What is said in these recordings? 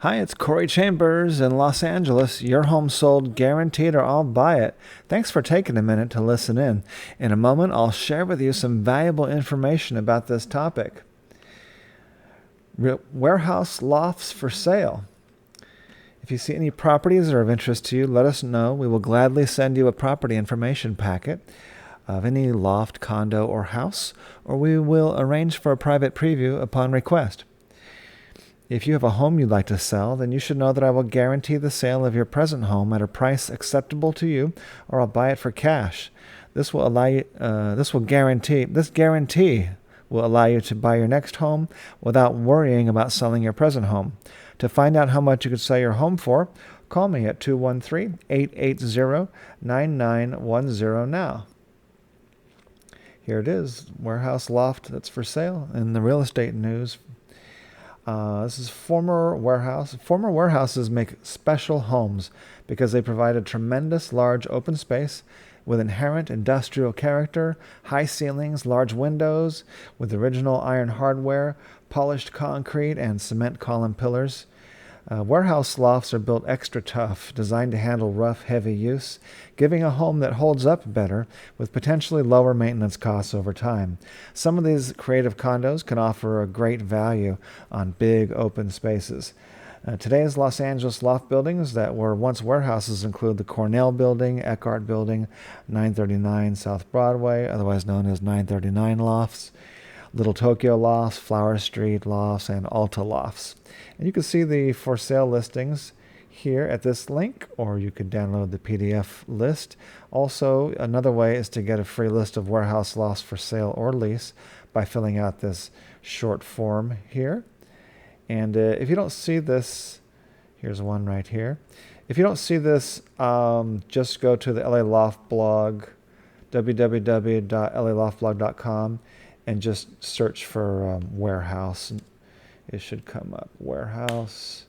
Hi, it's Corey Chambers in Los Angeles. Your home sold guaranteed or I'll buy it. Thanks for taking a minute to listen in. In a moment, I'll share with you some valuable information about this topic. Warehouse lofts for sale. If you see any properties that are of interest to you, let us know. We will gladly send you a property information packet of any loft, condo, or house, or we will arrange for a private preview upon request. If you have a home you'd like to sell, then you should know that I will guarantee the sale of your present home at a price acceptable to you, or I'll buy it for cash. This guarantee will allow you to buy your next home without worrying about selling your present home. To find out how much you could sell your home for, call me at 213-880-9910 now. Here it is, warehouse loft that's for sale in the real estate news. This is former warehouse. Former warehouses make special homes because they provide a tremendous large open space with inherent industrial character, high ceilings, large windows, with original iron hardware, polished concrete, and cement column pillars. Warehouse lofts are built extra tough, designed to handle rough, heavy use, giving a home that holds up better with potentially lower maintenance costs over time. Some of these creative condos can offer a great value on big open spaces. Today's Los Angeles loft buildings that were once warehouses include the Cornell Building, Eckardt Building, 939 South Broadway, otherwise known as 939 Lofts, Little Tokyo Lofts, Flower Street Lofts, and Alta Lofts. And you can see the for sale listings here at this link, or you could download the PDF list. Also, another way is to get a free list of warehouse lofts for sale or lease by filling out this short form here. And if you don't see this, here's one right here. If you don't see this, just go to the LA Loft blog, www.laloftblog.com, and just search for warehouse. It should come up, warehouse,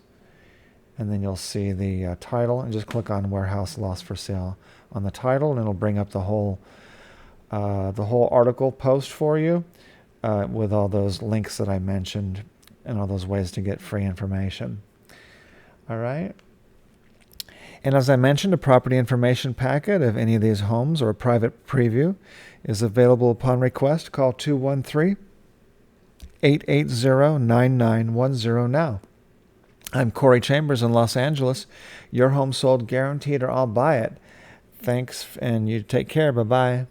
and then you'll see the title, and just click on warehouse lofts for sale on the title, and it'll bring up the whole article post for you with all those links that I mentioned and all those ways to get free information. All right. And as I mentioned, a property information packet of any of these homes or a private preview is available upon request. Call 213-880-9910 now. I'm Corey Chambers in Los Angeles. Your home sold guaranteed or I'll buy it. Thanks, and you take care. Bye-bye.